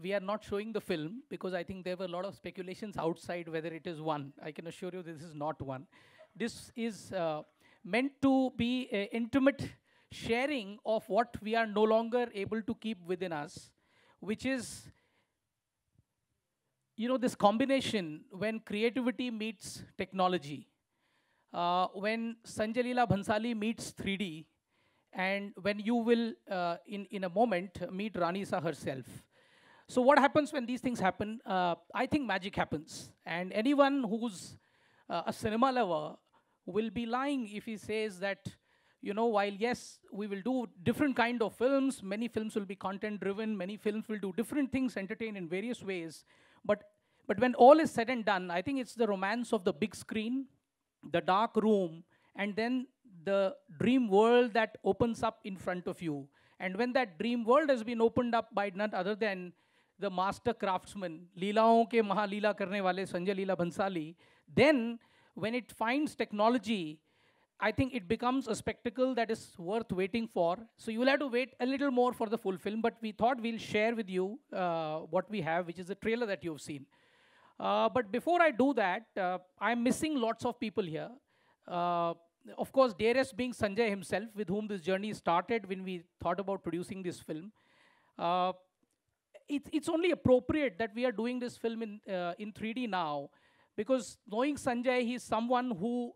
we are not showing the film because I think there were a lot of speculations outside whether it is one. I can assure you this is not one. This is meant to be an intimate sharing of what we are no longer able to keep within us, which is, you know, this combination when creativity meets technology, when Sanjay Leela Bhansali meets 3D, and when you will, in a moment, meet Ranisa herself. So what happens when these things happen? I think magic happens. And anyone who's a cinema lover will be lying if he says that, you know, while yes, we will do different kind of films, many films will be content driven, many films will do different things, entertain in various ways. But when all is said and done, I think it's the romance of the big screen, the dark room, and then the dream world that opens up in front of you. And when that dream world has been opened up by none other than the master craftsman, Leelaon ke Mahaleela karne wale Sanjay Leela Bhansali, then when it finds technology, I think it becomes a spectacle that is worth waiting for. So you will have to wait a little more for the full film, but we thought we'll share with you what we have, which is the trailer that you've seen. But before I do that, I'm missing lots of people here. Of course, dearest being Sanjay himself, with whom this journey started when we thought about producing this film. It's only appropriate that we are doing this film in 3D now, because knowing Sanjay, he's someone who,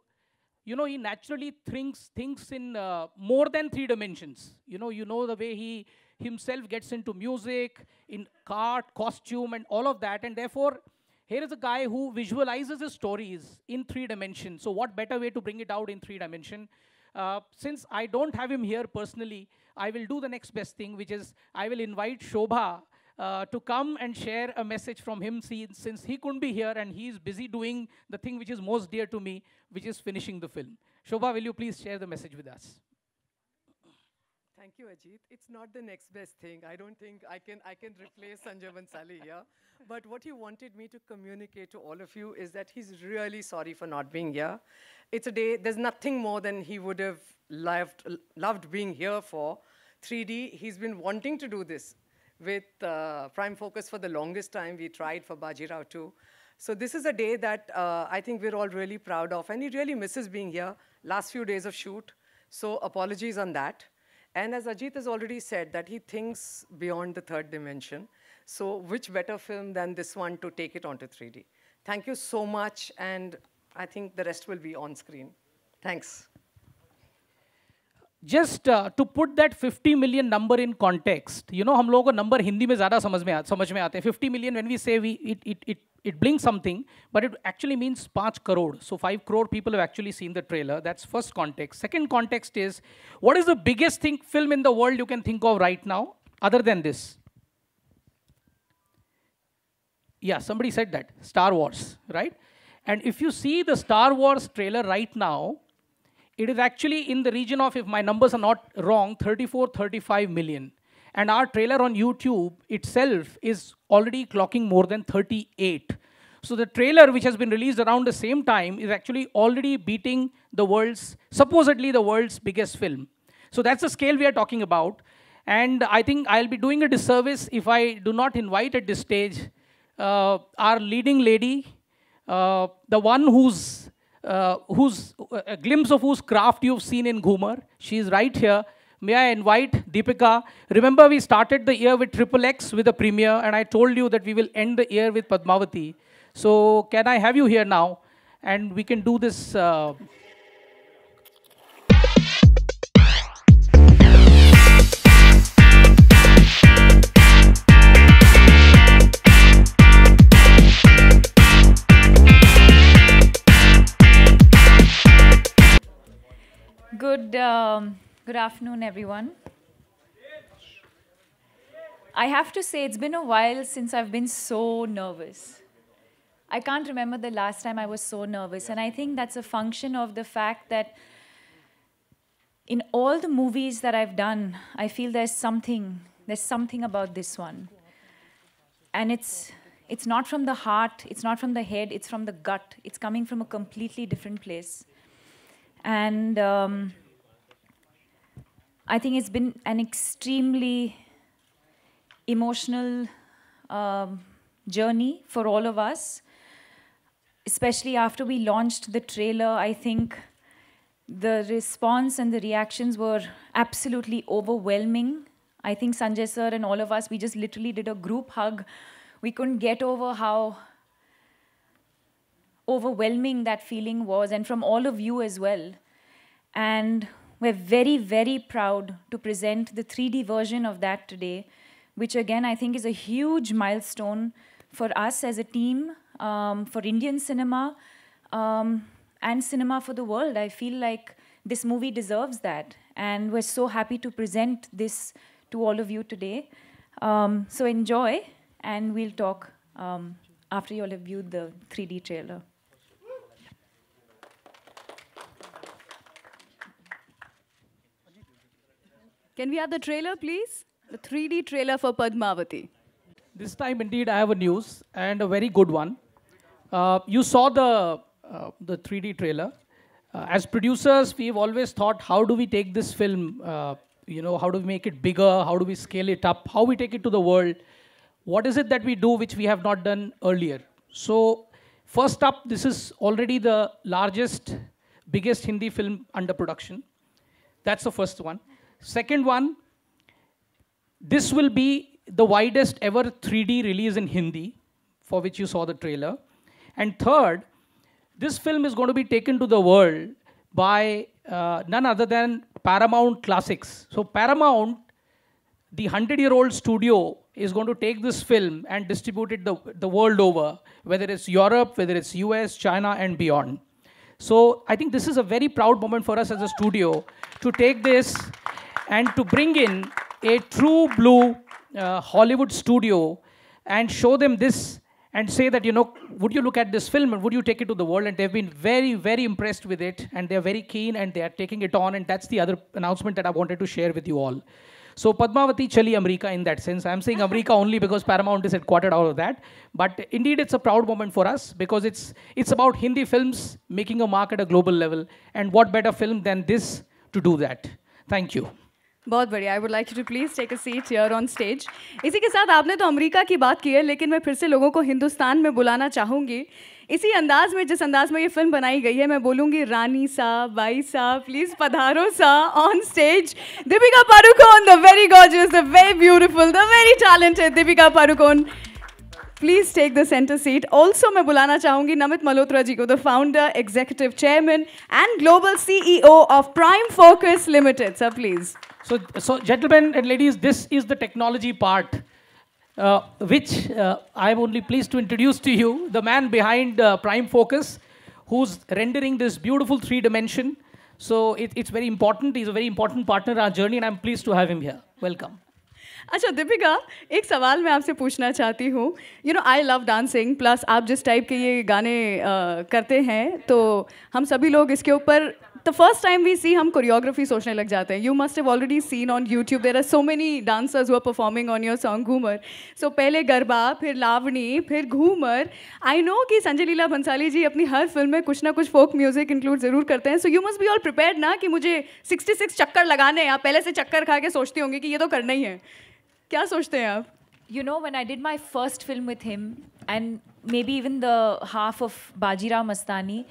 you know, he naturally thinks in more than 3 dimensions. You know the way he himself gets into music, in art, costume, and all of that, and therefore, here is a guy who visualizes his stories in 3 dimensions. So what better way to bring it out in 3 dimension? Since I don't have him here personally, I will do the next best thing, which is I will invite Shobha to come and share a message from him, since he couldn't be here and he's busy doing the thing which is most dear to me, which is finishing the film. Shobha, will you please share the message with us? Thank you, Ajit. It's not the next best thing. I don't think I can replace Sanjay Bhansali here. But what he wanted me to communicate to all of you is that he's really sorry for not being here. It's a day, there's nothing more than he would have loved being here for. 3D, he's been wanting to do this with Prime Focus for the longest time. We tried for Bajirao too. So this is a day that I think we're all really proud of. And he really misses being here. Last few days of shoot. So apologies on that. And as Ajit has already said, that he thinks beyond the 3rd dimension. So which better film than this one to take it onto 3D? Thank you so much, and I think the rest will be on screen. Thanks. Just to put that 50 million number in context, you know, हम लोगों को number Hindi में ज़्यादा समझ में आते हैं. 50 million, when we say it blinks something, but it actually means 5 crore. So 5 crore people have actually seen the trailer. That's first context. Second context is, what is the biggest film in the world you can think of right now, other than this? Yeah, somebody said that, Star Wars, right? And if you see the Star Wars trailer right now, it is actually in the region of, if my numbers are not wrong, 34, 35 million. And our trailer on YouTube itself is already clocking more than 38. So the trailer, which has been released around the same time, is actually already beating the world's, supposedly the world's biggest film. So that's the scale we are talking about. And I think I'll be doing a disservice if I do not invite at this stage our leading lady, the one whose a glimpse of whose craft you've seen in Ghumar. She's right here. May I invite Deepika? Remember, we started the year with XXX with a premiere, and I told you that we will end the year with Padmavati. So can I have you here now? And we can do this. Good afternoon, everyone. I have to say, it's been a while since I've been so nervous. I can't remember the last time I was so nervous, and I think that's a function of the fact that in all the movies that I've done, I feel there's something about this one. And it's not from the heart, it's not from the head, it's from the gut. It's coming from a completely different place. And I think it's been an extremely emotional journey for all of us. Especially after we launched the trailer, I think the response and the reactions were absolutely overwhelming. I think Sanjay sir and all of us, we just literally did a group hug. We couldn't get over how overwhelming that feeling was, and from all of you as well. And we're very, very proud to present the 3D version of that today, which again, I think is a huge milestone for us as a team, for Indian cinema, and cinema for the world. I feel like this movie deserves that. And we're so happy to present this to all of you today. So enjoy, and we'll talk after you all have viewed the 3D trailer. Can we have the trailer, please? The 3D trailer for Padmavati. This time, indeed, I have a news, and a very good one. You saw the 3D trailer. As producers, we've always thought, how do we take this film, how do we make it bigger, how do we scale it up, how we take it to the world, what is it that we do which we have not done earlier. So first up, this is already the largest, biggest Hindi film under production. That's the first one. Second one, this will be the widest ever 3D release in Hindi, for which you saw the trailer. And third, this film is going to be taken to the world by none other than Paramount Classics. So Paramount, the 100-year-old studio, is going to take this film and distribute it the world over, whether it's Europe, whether it's US, China, and beyond. So I think this is a very proud moment for us as a studio to take this and to bring in a true blue Hollywood studio and show them this and say that, would you look at this film and would you take it to the world? And they've been very, very impressed with it, and they're very keen, and they are taking it on, and that's the other announcement that I wanted to share with you all. So Padmavati Chali America in that sense. I'm saying America only because Paramount is headquartered out of that. But indeed, it's a proud moment for us because it's about Hindi films making a mark at a global level. And what better film than this to do that? Thank you. बहुत बढ़िया. I would like you to please take a seat here on stage. इसी के साथ आपने तो America की बात की है, लेकिन मैं फिर से लोगों को हिंदुस्तान में बुलाना चाहूँगी. इसी अंदाज में, जिस अंदाज में ये फिल्म बनाई गई है, मैं बोलूँगी रानी साहब, बाई साहब, प्लीज़ पधारो सा on stage. Deepika Padukone, the very gorgeous, the very beautiful, the very talented Deepika Padukone. Please take the center seat. Also, मैं बुलाना चाहूँगी नमित मल्होत्रा जी को, the founder, executive chairman, and global CEO of Prime Focus Limited. Sir, please. So gentlemen and ladies, this is the technology part, which I'm only pleased to introduce to you, the man behind Prime Focus, who's rendering this beautiful 3D. So it's very important. He's a very important partner in our journey, and I'm pleased to have him here. Welcome. अच्छा दीपिका, एक सवाल मैं आपसे पूछना चाहती हूँ. I love dancing, plus आप जिस टाइप के ये गाने करते हैं, तो हम सभी लोग इसके ऊपर the first time we see हम कोरियोग्राफी सोचने लग जाते हैं. You must have already seen on YouTube, there are so many dancers who are performing on your song Ghoomar. So पहले गरबा, फिर लावणी, फिर घूमर. आई नो कि संजय लीला भंसाली जी अपनी हर फिल्म में कुछ ना कुछ फोक म्यूजिक इंक्लूड जरूर करते हैं. So you must be all prepared ना कि मुझे 66 चक्कर लगाने, आप पहले से चक्कर खा के सोचते होंगे कि ये तो करना ही है. क्या सोचते हैं आप? When I did my first film with him, and maybe even the half of Bajirao Mastani,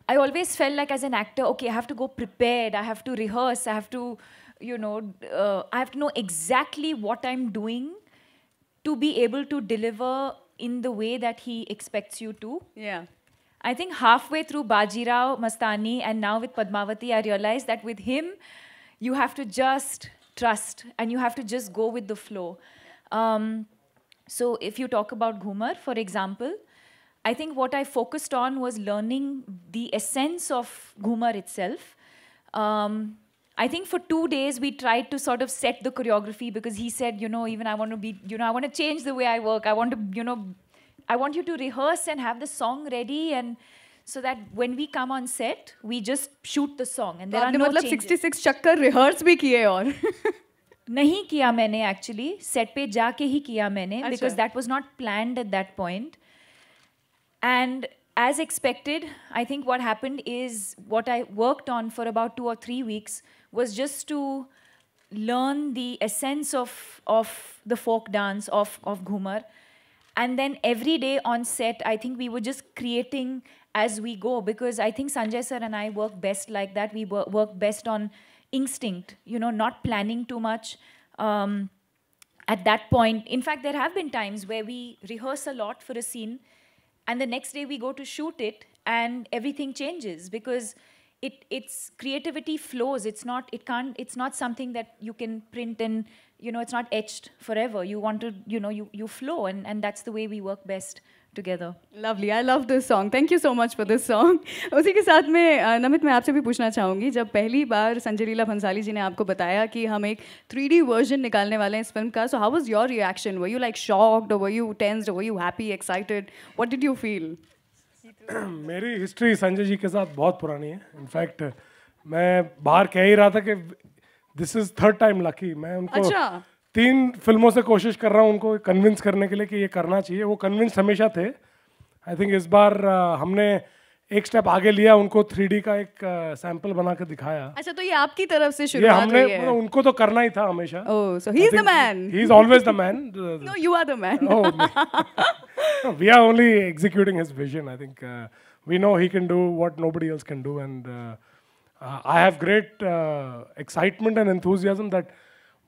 I always felt like as an actor, okay, I have to go prepared, I have to rehearse, I have to, I have to know exactly what I'm doing to be able to deliver in the way that he expects you to. Yeah. I think halfway through Bajirao Mastani and now with Padmavati, I realized that with him, you have to just trust and you have to just go with the flow. So if you talk about Ghumar, for example, I think what I focused on was learning the essence of Ghumar itself. I think for 2 days we tried to sort of set the choreography because he said, even I want to be, I want to change the way I work. I want to, I want you to rehearse and have the song ready, and so that when we come on set, we just shoot the song and there are no changes. 66 चक्कर rehearse भी किए और नहीं किया मैंने actually, set पे जाके ही किया मैंने, because that was not planned at that point. And as expected, I think what happened is what I worked on for about 2 or 3 weeks was just to learn the essence of the folk dance of Ghumar. And then every day on set, I think we were just creating as we go, because I think Sanjay sir and I work best like that. We work best on instinct, you know, not planning too much. At that point, in fact, there have been times where we rehearse a lot for a scene, and the next day we go to shoot it, and everything changes because it's creativity flows. It's not something that you can print and, you know, it's not etched forever. You want to, you know, you flow, and that's the way we work best together. Lovely, I love this song. Thank you so much for this song. उसी के साथ में नमित, मैं आपसे भी पूछना चाहूँगी, जब पहली बार संजय लीला भंसाली जी ने आपको बताया कि हम एक 3D वर्जन निकालने वाले हैं इस फिल्म का, so how was your reaction? Were you like shocked, or were you tensed, or were you happy, excited? What did you feel? मेरी हिस्ट्री संजय जी के साथ बहुत पुरानी है. इनफैक्ट मैं बाहर कह ही रहा था कि this is third time lucky. मैं उनको 3 फिल्मों से कोशिश कर रहा हूँ उनको कन्विंस करने के लिए कि ये करना चाहिए. वो कन्विंस हमेशा थे. आई थिंक इस बार हमने एक स्टेप आगे लिया, उनको 3D का एक सैंपल बना के दिखाया. अच्छा, तो ये आपकी तरफ से शुरुआत हुई है? उनको तो करना ही था हमेशा. Oh, so he's the man. He's always the man. No, you are the man. Oh, no, we are only executing his vision. I think we know he can do what nobody else can do, and I have great excitement and enthusiasm that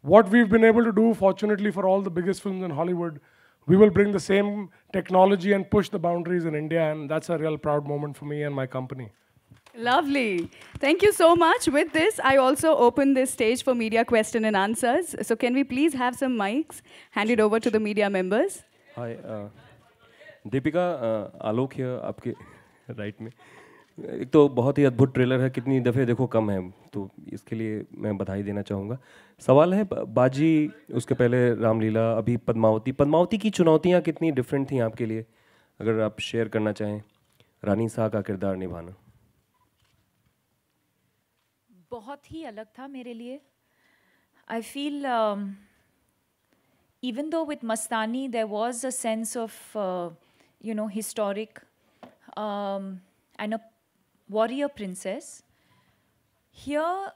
what we've been able to do, fortunately for all the biggest films in Hollywood, we will bring the same technology and push the boundaries in India, and that's a real proud moment for me and my company. Lovely. Thank you so much. With this, I also open this stage for media question and answers. So can we please have some mics handed over to the media members? Hi, Deepika, Alok here आपके right में. एक तो बहुत ही अद्भुत trailer है, कितनी दफ़े देखो कम है, तो इसके लिए मैं बधाई देना चाहूँगा. सवाल है बाजी, उसके पहले रामलीला, अभी पद्मावती. पद्मावती की चुनौतियाँ कितनी डिफरेंट थी आपके लिए, अगर आप शेयर करना चाहें, रानी सा का किरदार निभाना? बहुत ही अलग था मेरे लिए. I feel even though with Mastani there was a sense of you know, historic and a warrior princess, here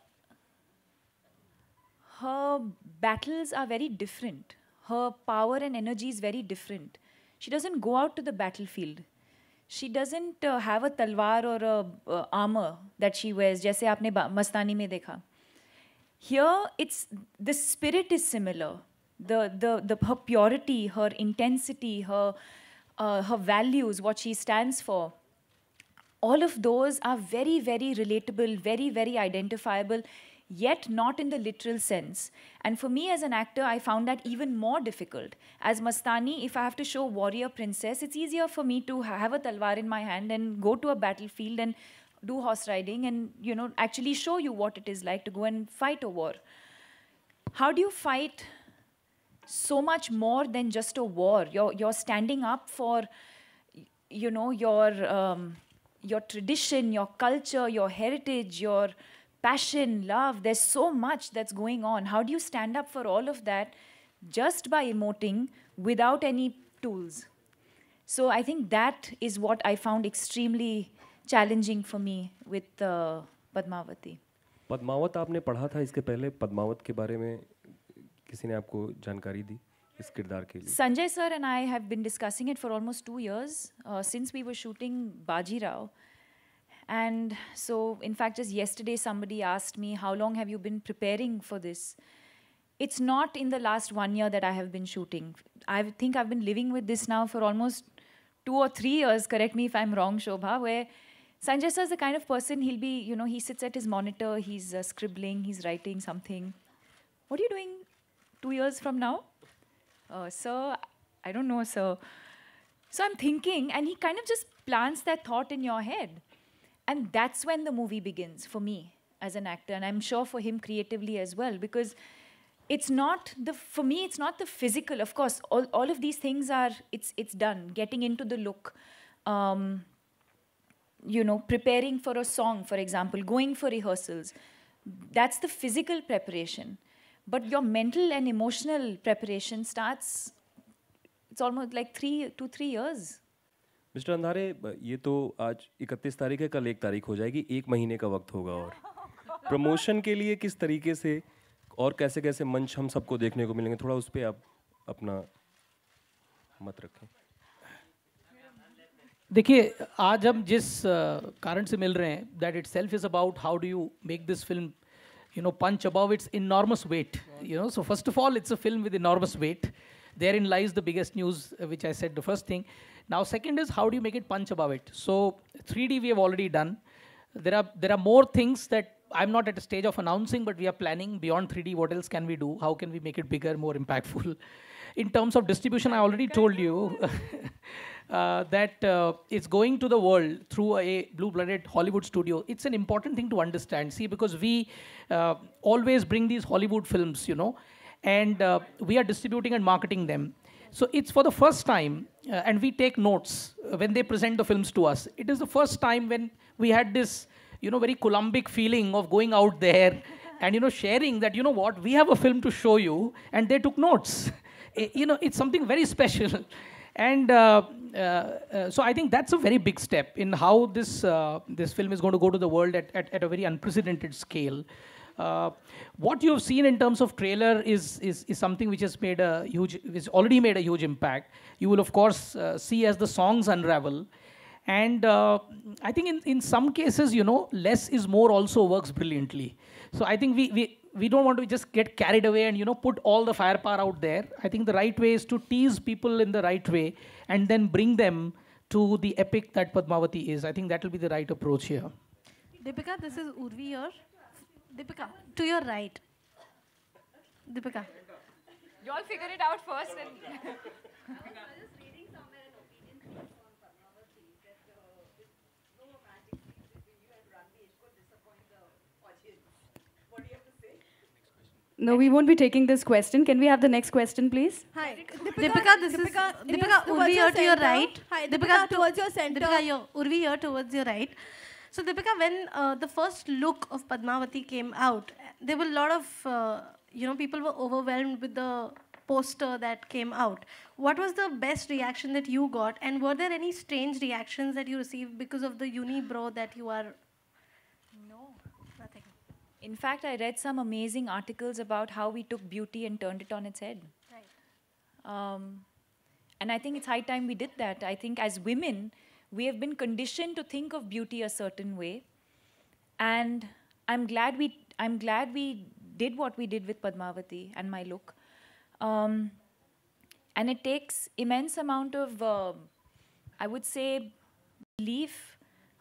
her battles are very different. Her power and energy is very different. She doesn't go out to the battlefield. She doesn't have a talwar or a armor that she wears, जैसे आपने मस्तानी में देखा. Here, it's the spirit is similar. Her purity, her intensity, her values, what she stands for, all of those are very, very relatable, very, very identifiable, yet not in the literal sense. And for me as an actor, I found that even more difficult. As Mastani, if I have to show warrior princess, it's easier for me to have a talwar in my hand and go to a battlefield and do horse riding and, you know, actually show you what it is like to go and fight a war. How do you fight so much more than just a war? You're standing up for, you know, your tradition, your culture, your heritage, your passion, love. There's so much that's going on. How do you stand up for all of that just by emoting without any tools? So I think that is what I found extremely challenging for me with Padmavati. Padmaavat आपने पढ़ा था इसके पहले? पद्मावत के बारे में किसी ने आपको जानकारी दी इस किरदार के लिए? Sanjay sir and I have been discussing it for almost 2 years since we were shooting Bajirao. And so, in fact, just yesterday somebody asked me, how long have you been preparing for this? It's not in the last 1 year that I have been shooting. I think I've been living with this now for almost 2 or 3 years, correct me if I'm wrong, Shobha, where Sanjay sir is the kind of person, he'll be, you know, he sits at his monitor, he's scribbling, he's writing something. What are you doing 2 years from now? Sir, I don't know, sir. So I'm thinking, and he kind of just plants that thought in your head. And that's when the movie begins for me as an actor, and I'm sure for him creatively as well, because it's not for me, it's not the physical. Of course, all of these things are, it's done. Getting into the look, you know, preparing for a song, for example, going for rehearsals. That's the physical preparation. But your mental and emotional preparation starts, it's almost like 2 to 3 years. Mister अंधारे, ये तो आज 31 तारीख है, कल 1 तारीख हो जाएगी, 1 महीने का वक्त होगा. और प्रमोशन के लिए किस तरीके से और कैसे कैसे मंच हम सबको देखने को मिलेंगे, थोड़ा उस पर आप अपना मत रखें. देखिए आज हम जिस कारण से मिल रहे हैं, that itself is about how do you make this film, you know, punch above its enormous weight. You know, so first of all, it's a film with enormous weight. Therein lies the biggest news, which I said the first thing. Now, second is how do you make it punch above it? So 3D we have already done. There are more things that I'm not at a stage of announcing, but we are planning beyond 3D. What else can we do? How can we make it bigger, more impactful? In terms of distribution, I already told you that it's going to the world through a blue-blooded Hollywood studio. It's an important thing to understand. See, because we always bring these Hollywood films, you know, and we are distributing and marketing them. So it's for the first time, and we take notes when they present the films to us. It is the first time when we had this, you know, very Columbic feeling of going out there and, you know, sharing that, you know what, we have a film to show you, and they took notes. You know, it's something very special. And so I think that's a very big step in how this film is going to go to the world at a very unprecedented scale. What you have seen in terms of trailer is something which has already made a huge impact. You will of course see as the songs unravel, and I think in some cases, you know, less is more also works brilliantly. So I think we don't want to just get carried away and, you know, put all the firepower out there. I think the right way is to tease people in the right way and then bring them to the epic that Padmavati is. I think that will be the right approach here. Deepika, this is Urvi here. Deepika, to your right. Deepika. You all figure it out first. And No, we won't be taking this question. Can we have the next question, please? Hi. Deepika, this is Deepika, Urvi here to your right. Hi, Deepika, towards your center. Deepika, Urvi here towards your right. So Deepika, when the first look of Padmavati came out, there were a lot of, you know, people were overwhelmed with the poster that came out. What was the best reaction that you got, and were there any strange reactions that you received because of the unibrow that you are? no. Nothing. In fact, I read some amazing articles about how we took beauty and turned it on its head. Right. And I think it's high time we did that. I think as women, we have been conditioned to think of beauty a certain way. And I'm glad we did what we did with Padmavati and my look. And it takes immense amount of, I would say, belief,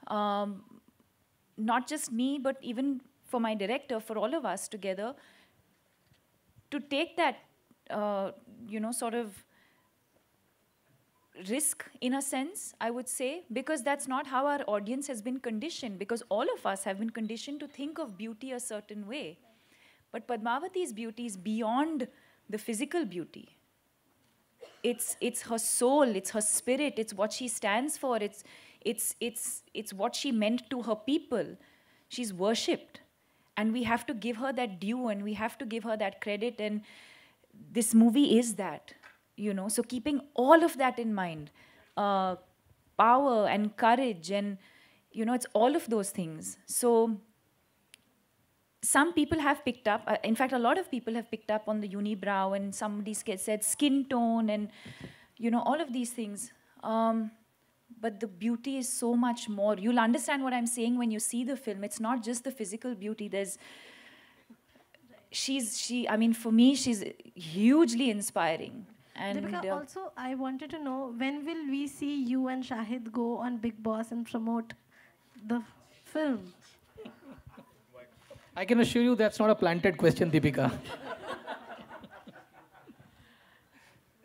not just me, but even for my director, for all of us together, to take that, you know, sort of risk in a sense, I would say, because that's not how our audience has been conditioned, because all of us have been conditioned to think of beauty a certain way. But Padmavati's beauty is beyond the physical beauty. It's her soul, it's her spirit, it's what she stands for, it's what she meant to her people. She's worshipped. And we have to give her that due, and we have to give her that credit, and this movie is that, you know. So keeping all of that in mind, power and courage, and, you know, it's all of those things. So some people have picked up, in fact, a lot of people have picked up on the unibrow, and somebody said skin tone, and, you know, all of these things. But the beauty is so much more. You'll understand what I'm saying when you see the film. It's not just the physical beauty. I mean, for me, she's hugely inspiring. And Deepika, also, I wanted to know, when will we see you and Shahid go on Big Boss and promote the film? I can assure you that's not a planted question, Deepika.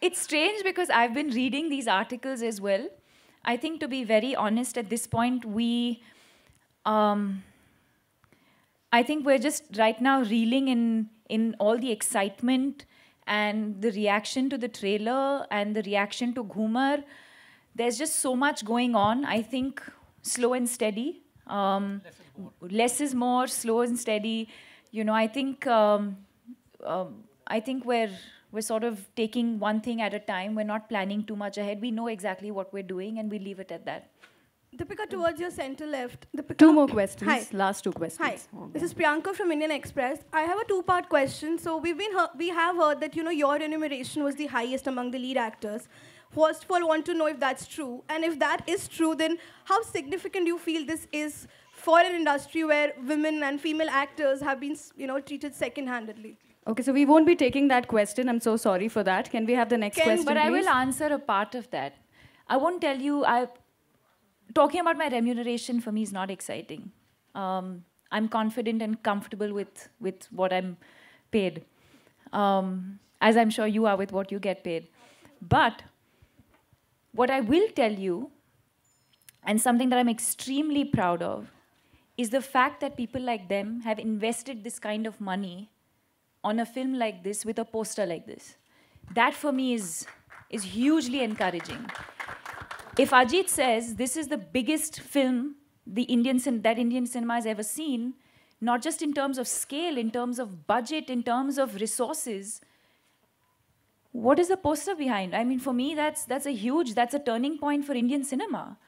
it's strange because I've been reading these articles as well. I think, to be very honest, at this point, I think we're just right now reeling in all the excitement and the reaction to the trailer and the reaction to Ghumar. There's just so much going on. I think slow and steady. Less is more, slow and steady. You know, I think we're sort of taking one thing at a time. We're not planning too much ahead. We know exactly what we're doing, and we leave it at that. Deepika, towards your center left. Deepika. Two more questions. Hi. Last two questions. Hi, this is Priyanka from Indian Express. I have a two-part question. So we have heard that, you know, your remuneration was the highest among the lead actors. First of all, want to know if that's true. And if that is true, then how significant you feel this is for an industry where women and female actors have been, treated second-handedly? Okay, so we won't be taking that question. I'm so sorry for that. Can we have the next question, But I please? will answer a part of that. I won't tell you, talking about my remuneration for me is not exciting. I'm confident and comfortable with what I'm paid, as I'm sure you are with what you get paid. But what I will tell you, and something that I'm extremely proud of, is the fact that people like them have invested this kind of money on a film like this with a poster like this. That for me is hugely encouraging. If Ajit says this is the biggest film that Indian cinema has ever seen, not just in terms of scale, in terms of budget, in terms of resources, what is the poster behind? I mean, for me, that's a turning point for Indian cinema.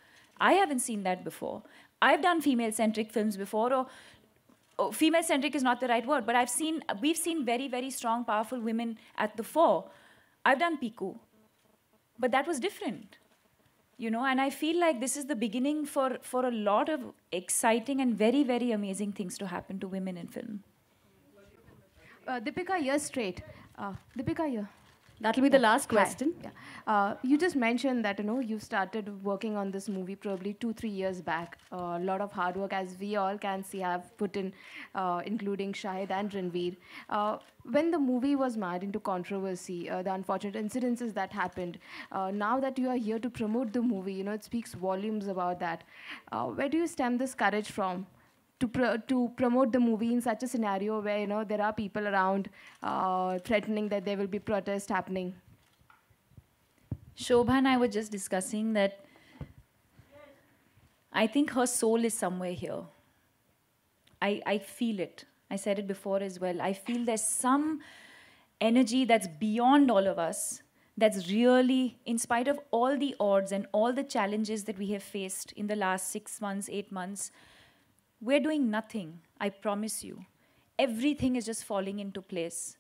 I haven't seen that before. I've done female-centric films before, or female-centric is not the right word, but we've seen very, very strong, powerful women at the fore. I've done Piku, but that was different, and I feel like this is the beginning for a lot of exciting and very, very amazing things to happen to women in film. Deepika, you're straight. Deepika, you're... That'll be the last question. Yeah. You just mentioned that you started working on this movie probably 2-3 years back. A lot of hard work, as we all can see, have put in, including Shahid and Ranveer. When the movie was mad into controversy, the unfortunate incidences that happened, now that you are here to promote the movie, it speaks volumes about that. Where do you stem this courage from? To promote the movie in such a scenario where there are people around threatening that there will be protests happening. Shobha and I were just discussing that I think her soul is somewhere here. I feel it. I said it before as well. I feel there's some energy that's beyond all of us, that's really, in spite of all the odds and all the challenges that we have faced in the last 6 months, 8 months, we're doing nothing, I promise you. Everything is just falling into place.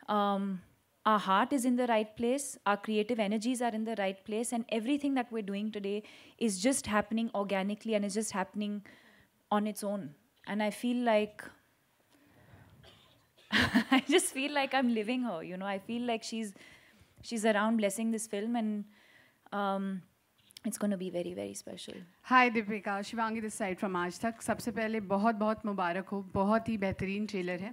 Our heart is in the right place, our creative energies are in the right place, and everything that we're doing today is just happening organically and is just happening on its own. And I feel like, I just feel like I'm living her, I feel like she's around blessing this film, and it's going to be very, very special. Hi Deepika, Shivangi this side from आज तक. सबसे पहले बहुत मुबारक हो, बहुत ही बेहतरीन trailer है.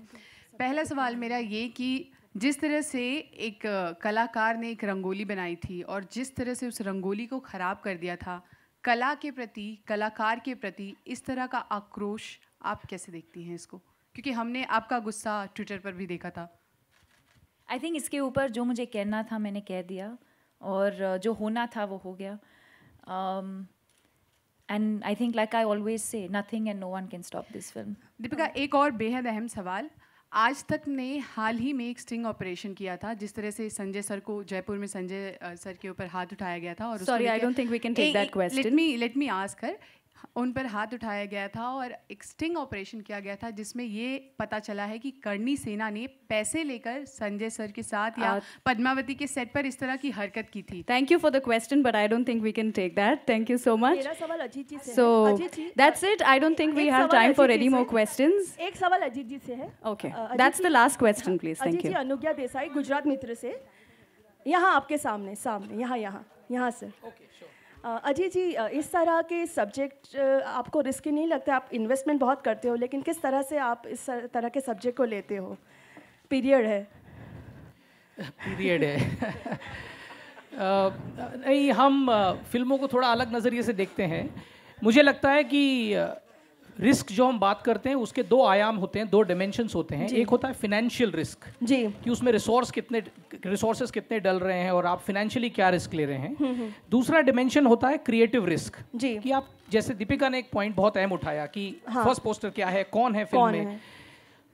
पहला सवाल मेरा ये कि जिस तरह से एक कलाकार ने एक रंगोली बनाई थी और जिस तरह से उस रंगोली को ख़राब कर दिया था, कला के प्रति, कलाकार के प्रति इस तरह का आक्रोश आप कैसे देखती हैं इसको? क्योंकि हमने आपका गुस्सा ट्विटर पर भी देखा था. I think इसके ऊपर जो मुझे कहना था मैंने कह दिया, और जो होना था वो हो गया. And I think, like I always say, nothing and no one can stop this film. Deepika, एक और बेहद अहम सवाल. आज तक ने हाल ही में एक स्टिंग ऑपरेशन किया था, जिस तरह से संजय सर को जयपुर में संजय सर के ऊपर हाथ उठाया गया था और Sorry, I don't think we can take that question. Let me ask her. उन पर हाथ उठाया गया था और एक स्टिंग ऑपरेशन किया गया था जिसमें ये पता चला है कि कर्णी सेना ने पैसे लेकर संजय सर के साथ या पद्मावती के सेट पर इस तरह की हरकत की थी. Thank you for the question, but I don't think we can take that. Thank you so much. मेरा सवाल अजीत जी से है. So Ajit ji, that's it. I don't think we have time for any more questions. एक सवाल अजीत जी से है. Okay, that's the last question, please. Thank Ajit ji, you. अनुज्ञा देसाई, गुजरात मित्र से. यहाँ आपके सामने, यहाँ सर. अजीत जी, इस तरह के सब्जेक्ट आपको रिस्की नहीं लगता? आप इन्वेस्टमेंट बहुत करते हो, लेकिन किस तरह से आप इस तरह के सब्जेक्ट को लेते हो? पीरियड है. नहीं, हम फिल्मों को थोड़ा अलग नज़रिए से देखते हैं. मुझे लगता है कि रिस्क जो हम बात करते हैं उसके 2 आयाम होते हैं, 2 डिमेंशंस होते हैं. एक होता है फिनेंशियल रिस्क जी, कि उसमें रिसोर्सेज कितने डल रहे हैं और आप फिनेंशियली क्या रिस्क ले रहे हैं. दूसरा डिमेंशन होता है क्रिएटिव रिस्क जी, कि आप, जैसे दीपिका ने एक पॉइंट बहुत अहम उठाया कि फर्स्ट पोस्टर क्या है, कौन है फिल्म में.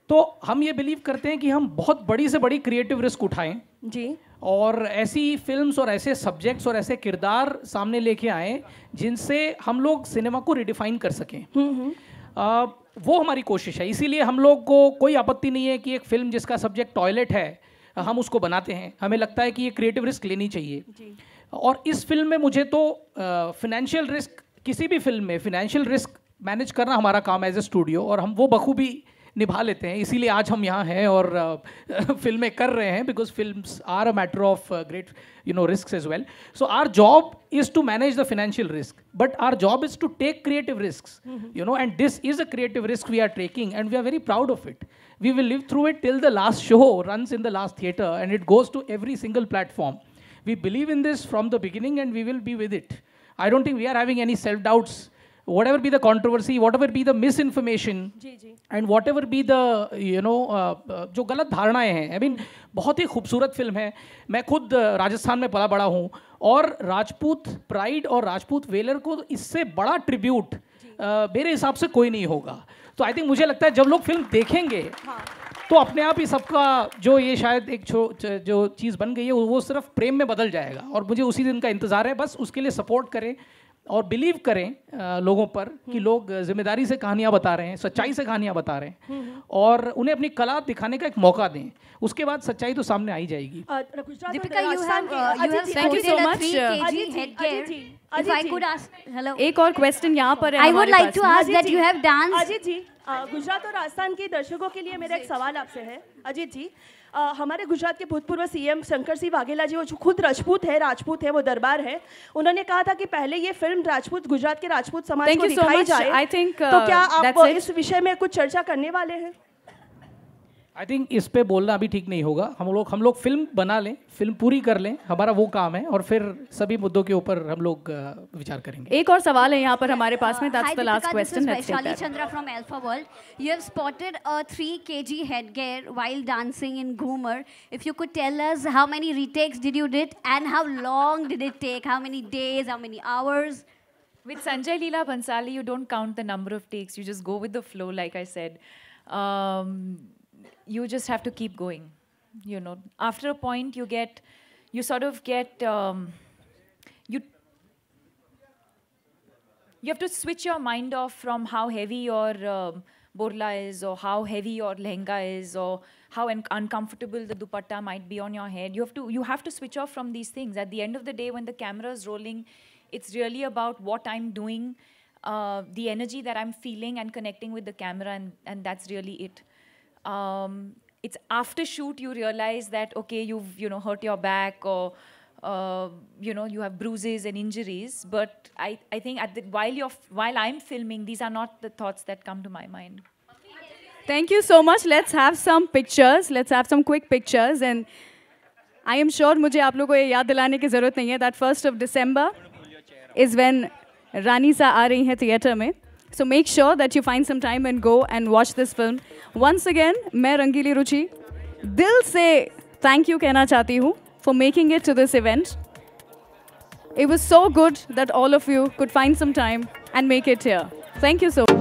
तो हम ये बिलीव करते हैं कि हम बहुत बड़ी से बड़ी क्रिएटिव रिस्क उठाएं जी, और ऐसी फिल्म्स और ऐसे सब्जेक्ट्स और ऐसे किरदार सामने लेके आएं जिनसे हम लोग सिनेमा को रिडिफाइन कर सकें. वो हमारी कोशिश है. इसीलिए हम लोग को कोई आपत्ति नहीं है कि एक फिल्म जिसका सब्जेक्ट टॉयलेट है हम उसको बनाते हैं. हमें लगता है कि ये क्रिएटिव रिस्क लेनी चाहिए. और इस फिल्म में मुझे तो फिनेंशियल रिस्क, किसी भी फिल्म में फिनेंशियल रिस्क मैनेज करना हमारा काम एज ए स्टूडियो, और हम वो बखूबी निभा लेते हैं, इसीलिए आज हम यहाँ हैं और फिल्में कर रहे हैं, because films are a matter of great risks as well. So our job is to manage the financial risk, but our job is to take creative risks, and this is a creative risk we are taking, and we are very proud of it. We will live through it till the last show runs in the last theater, and it goes to every single platform. We believe in this from the beginning, and we will be with it. I don't think we are having any self-doubts. Whatever be the controversy, whatever be the misinformation, and whatever be the जो गलत धारणाएं हैं, I mean, बहुत ही खूबसूरत film है. मैं खुद राजस्थान में पला बड़ा हूँ, और राजपूत प्राइड और राजपूत वेलर को इससे बड़ा ट्रिब्यूट मेरे हिसाब से कोई नहीं होगा. तो आई थिंक मुझे लगता है जब लोग फिल्म देखेंगे तो अपने आप ही सबका जो ये शायद एक जो चीज़ बन गई है वो सिर्फ प्रेम में बदल जाएगा, और मुझे उसी दिन का इंतज़ार है. बस उसके लिए सपोर्ट करें और बिलीव करें लोगों पर कि लोग जिम्मेदारी से कहानियाँ बता रहे हैं, सच्चाई से कहानियाँ बता रहे हैं, और उन्हें अपनी कला दिखाने का एक मौका दें. उसके बाद सच्चाई तो सामने आ ही जाएगी. Deepika, you have Thank you so much. 3 kg headgear. If I could ask, hello. एक और क्वेश्चन यहाँ पर है. I would like to ask that you have danced. Ajit जी, गुजरात और राजस्थान के दर्शकों के लिए मेरा एक सवाल आपसे है. अजीत जी, हमारे गुजरात के भूतपूर्व सीएम शंकर सिंह वाघेला जी, वो जो खुद राजपूत है, वो दरबार है, उन्होंने कहा था कि पहले ये फिल्म गुजरात के राजपूत समाज को दिखाई जाए. तो क्या आप इस विषय में कुछ चर्चा करने वाले हैं? आई थिंक इस पे बोलना अभी ठीक नहीं होगा. हम लोग फिल्म बना लें, फिल्म पूरी कर लें, हमारा वो काम है, और फिर सभी मुद्दों के ऊपर हम लोग विचार करेंगे. एक और सवाल है यहाँ पर हमारे पास में. That's the last question. This is Vaishali Chandra from Alpha World. You have spotted a 3 kg headgear while dancing in Ghumar. If you could tell us how many retakes did you did, and how long did it take? How many days? How many hours? With Sanjay Leela Bhansali, you don't count the number of takes. You just go with the flow, like I said. You just have to keep going. After a point, you sort of get, you have to switch your mind off from how heavy your borla is, or how heavy your lehenga is, or how uncomfortable the dupatta might be on your head. You have to switch off from these things. At the end of the day, when the camera is rolling, it's really about what I'm doing, the energy that I'm feeling and connecting with the camera, and that's really it. It's after shoot you realize that, okay, you've hurt your back, or you have bruises and injuries, but I think while I'm filming, these are not the thoughts that come to my mind. Thank you so much. Let's have some pictures. Let's have some quick pictures, and I am sure मुझे आप लोगों को ये याद दिलाने की ज़रूरत नहीं है that 1st of December is when रानी सा आ रही है थिएटर में. So make sure that you find some time and go and watch this film. Once again, मैं रंगीली रुचि दिल से thank you कहना चाहती हूँ for making it to this event. It was so good that all of you could find some time and make it here. Thank you so much.